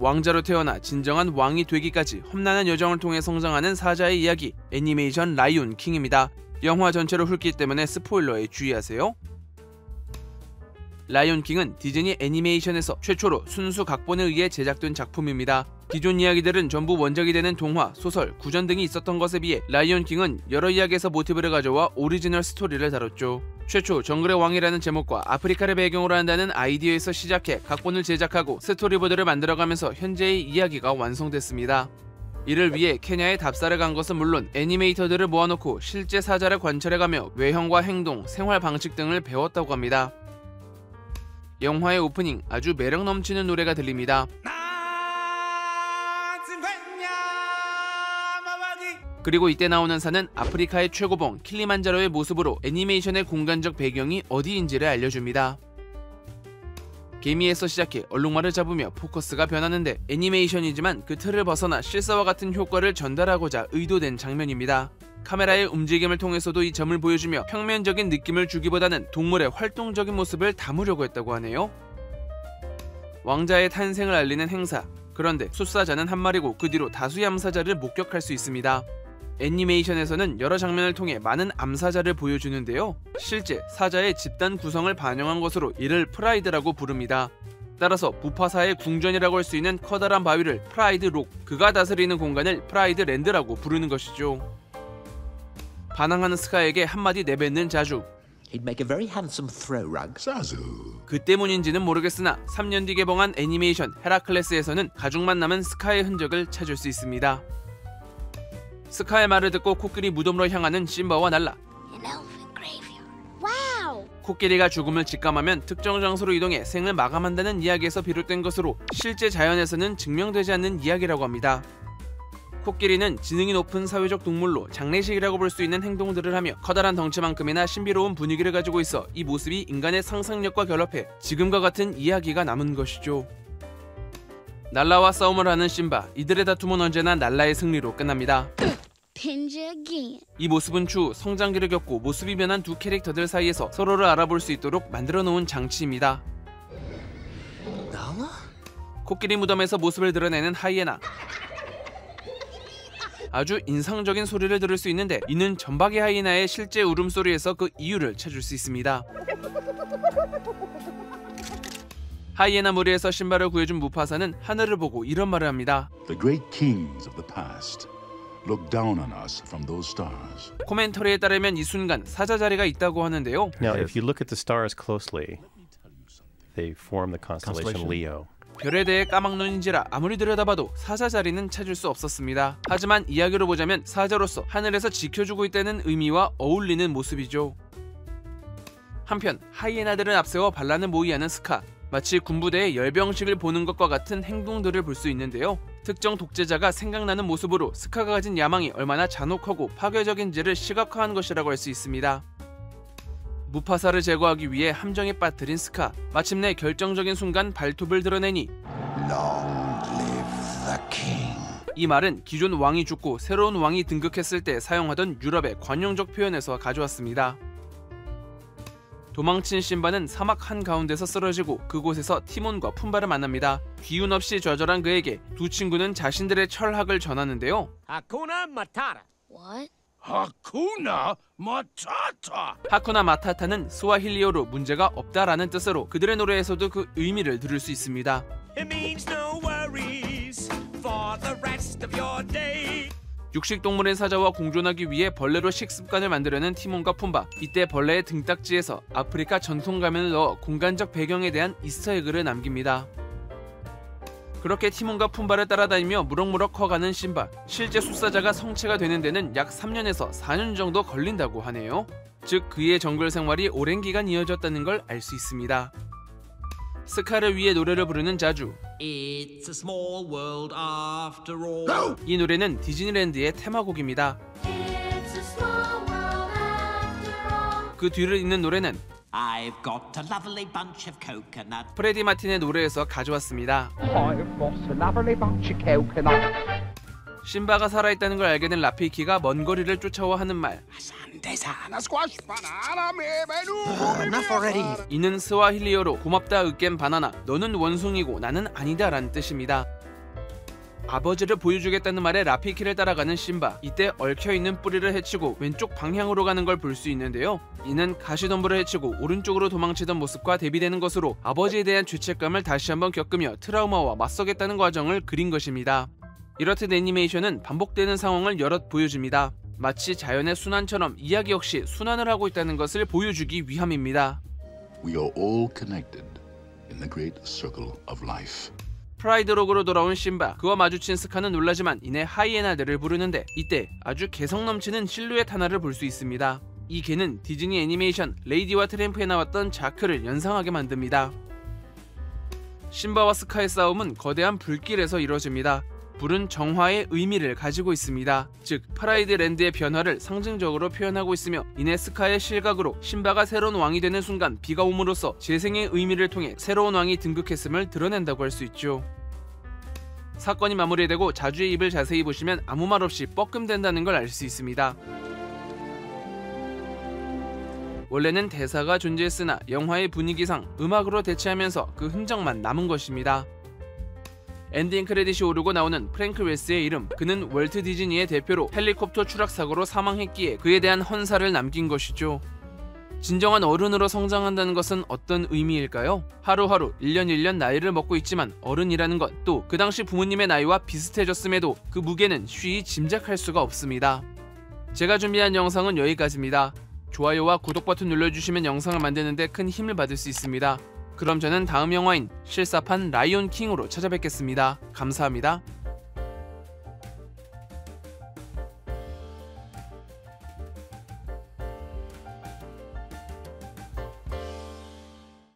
왕자로 태어나 진정한 왕이 되기까지 험난한 여정을 통해 성장하는 사자의 이야기, 애니메이션 라이온 킹입니다. 영화 전체로 훑기 때문에 스포일러에 주의하세요. 라이온 킹은 디즈니 애니메이션에서 최초로 순수 각본에 의해 제작된 작품입니다. 기존 이야기들은 전부 원작이 되는 동화, 소설, 구전 등이 있었던 것에 비해 라이온 킹은 여러 이야기에서 모티브를 가져와 오리지널 스토리를 다뤘죠. 최초 정글의 왕이라는 제목과 아프리카를 배경으로 한다는 아이디어에서 시작해 각본을 제작하고 스토리보드를 만들어가면서 현재의 이야기가 완성됐습니다. 이를 위해 케냐에 답사를 간 것은 물론 애니메이터들을 모아놓고 실제 사자를 관찰해가며 외형과 행동, 생활 방식 등을 배웠다고 합니다. 영화의 오프닝 아주 매력 넘치는 노래가 들립니다. 그리고 이때 나오는 산은 아프리카의 최고봉 킬리만자로의 모습으로 애니메이션의 공간적 배경이 어디인지를 알려줍니다. 개미에서 시작해 얼룩말을 잡으며 포커스가 변하는데 애니메이션이지만 그 틀을 벗어나 실사와 같은 효과를 전달하고자 의도된 장면입니다. 카메라의 움직임을 통해서도 이 점을 보여주며 평면적인 느낌을 주기보다는 동물의 활동적인 모습을 담으려고 했다고 하네요. 왕자의 탄생을 알리는 행사. 그런데 숫사자는 한 마리고 그 뒤로 다수의 암사자를 목격할 수 있습니다. 애니메이션에서는 여러 장면을 통해 많은 암사자를 보여주는데요. 실제 사자의 집단 구성을 반영한 것으로 이를 프라이드라고 부릅니다. 따라서 무파사의 궁전이라고 할 수 있는 커다란 바위를 프라이드 록, 그가 다스리는 공간을 프라이드 랜드라고 부르는 것이죠. 반항하는 스카에게 한마디 내뱉는 자주. He'd make a very handsome throw rug. 그 때문인지는 모르겠으나 3년 뒤 개봉한 애니메이션 헤라클레스에서는 가죽만 남은 스카의 흔적을 찾을 수 있습니다. 스카의 말을 듣고 코끼리 무덤으로 향하는 심바와 날라. 코끼리가 죽음을 직감하면 특정 장소로 이동해 생을 마감한다는 이야기에서 비롯된 것으로 실제 자연에서는 증명되지 않는 이야기라고 합니다. 코끼리는 지능이 높은 사회적 동물로 장례식이라고 볼 수 있는 행동들을 하며 커다란 덩치만큼이나 신비로운 분위기를 가지고 있어 이 모습이 인간의 상상력과 결합해 지금과 같은 이야기가 남은 것이죠. 날라와 싸움을 하는 심바, 이들의 다툼은 언제나 날라의 승리로 끝납니다. 이 모습은 추후 성장기를 겪고 모습이 변한 두 캐릭터들 사이에서 서로를 알아볼 수 있도록 만들어 놓은 장치입니다. 코끼리 무덤에서 모습을 드러내는 하이에나. 아주 인상적인 소리를 들을 수 있는데 이는 점박이 하이에나의 실제 울음소리에서 그 이유를 찾을 수 있습니다. 하이에나 무리에서 신바를 구해준 무파사는 하늘을 보고 이런 말을 합니다. The great kings of the past look down on us from those stars. 코멘터리에 따르면 이 순간 사자 자리가 있다고 하는데요. Now, if you look at the stars closely, they form the constellation Leo. 별에 대해 까막눈인지라 아무리 들여다봐도 사자 자리는 찾을 수 없었습니다. 하지만 이야기로 보자면 사자로서 하늘에서 지켜주고 있다는 의미와 어울리는 모습이죠. 한편 하이에나들은 앞세워 반란을 모의하는 스카. 마치 군부대의 열병식을 보는 것과 같은 행동들을 볼 수 있는데요. 특정 독재자가 생각나는 모습으로 스카가 가진 야망이 얼마나 잔혹하고 파괴적인지를 시각화한 것이라고 할 수 있습니다. 무파사를 제거하기 위해 함정에 빠뜨린 스카. 마침내 결정적인 순간 발톱을 드러내니 Long live the king. 이 말은 기존 왕이 죽고 새로운 왕이 등극했을 때 사용하던 유럽의 관용적 표현에서 가져왔습니다. 도망친 심바는 사막 한가운데서 쓰러지고 그곳에서 티몬과 푼바를 만납니다. 기운 없이 좌절한 그에게 두 친구는 자신들의 철학을 전하는데요. Hakuna Matata. What? Hakuna Matata. 하쿠나 마타타는 스와힐리어로 문제가 없다라는 뜻으로 그들의 노래에서도 그 의미를 들을 수 있습니다. It means no worries for the rest of your day. 육식동물의 사자와 공존하기 위해 벌레로 식습관을 만들려는 티몬과 푼바. 이때 벌레의 등딱지에서 아프리카 전통 가면을 넣어 공간적 배경에 대한 이스터에그를 남깁니다. 그렇게 티몬과 푼바를 따라다니며 무럭무럭 커가는 심바. 실제 숫사자가 성체가 되는 데는 약 3년에서 4년 정도 걸린다고 하네요. 즉 그의 정글 생활이 오랜 기간 이어졌다는 걸 알 수 있습니다. 스카를 위해 노래를 부르는 자주. It's a small world after all. 이 노래는 디즈니랜드의 테마곡입니다. 그 뒤를 잇는 노래는 I've got a lovely bunch of coconut. 프레디 마틴의 노래에서 가져왔습니다. I've got a lovely bunch of coconut. 심바가 살아있다는 걸 알게 된 라피키가 먼 거리를 쫓아와 하는 말. Enough already. 이는 스와힐리어로 고맙다 으깬 바나나, 너는 원숭이고 나는 아니다 라는 뜻입니다. 아버지를 보여주겠다는 말에 라피키를 따라가는 심바. 이때 얽혀있는 뿌리를 헤치고 왼쪽 방향으로 가는 걸 볼 수 있는데요. 이는 가시덤불을 헤치고 오른쪽으로 도망치던 모습과 대비되는 것으로 아버지에 대한 죄책감을 다시 한번 겪으며 트라우마와 맞서겠다는 과정을 그린 것입니다. 이렇듯 애니메이션은 반복되는 상황을 여럿 보여줍니다. 마치 자연의 순환처럼 이야기 역시 순환을 하고 있다는 것을 보여주기 위함입니다. We are all connected in the great circle of life. 프라이드록으로 돌아온 심바. 그와 마주친 스카는 놀라지만 이내 하이에나들을 부르는데 이때 아주 개성 넘치는 실루엣 하나를 볼 수 있습니다. 이 개는 디즈니 애니메이션 레이디와 트램프에 나왔던 자크를 연상하게 만듭니다. 심바와 스카의 싸움은 거대한 불길에서 이루어집니다. 불은 정화의 의미를 가지고 있습니다. 즉 프라이드 랜드의 변화를 상징적으로 표현하고 있으며 이내 스카의 실각으로 심바가 새로운 왕이 되는 순간 비가 옴으로써 재생의 의미를 통해 새로운 왕이 등극했음을 드러낸다고 할 수 있죠. 사건이 마무리되고 자주의 입을 자세히 보시면 아무 말 없이 뻐끔댄다는 걸 알 수 있습니다. 원래는 대사가 존재했으나 영화의 분위기상 음악으로 대체하면서 그 흔적만 남은 것입니다. 엔딩 크레딧이 오르고 나오는 프랭크 웨스의 이름. 그는 월트 디즈니의 대표로 헬리콥터 추락 사고로 사망했기에 그에 대한 헌사를 남긴 것이죠. 진정한 어른으로 성장한다는 것은 어떤 의미일까요? 하루하루 1년 1년 나이를 먹고 있지만 어른이라는 것, 또 그 당시 부모님의 나이와 비슷해졌음에도 그 무게는 쉬이 짐작할 수가 없습니다. 제가 준비한 영상은 여기까지입니다. 좋아요와 구독 버튼 눌러주시면 영상을 만드는데 큰 힘을 받을 수 있습니다. 그럼 저는 다음 영화인 실사판 라이온 킹으로 찾아뵙겠습니다. 감사합니다.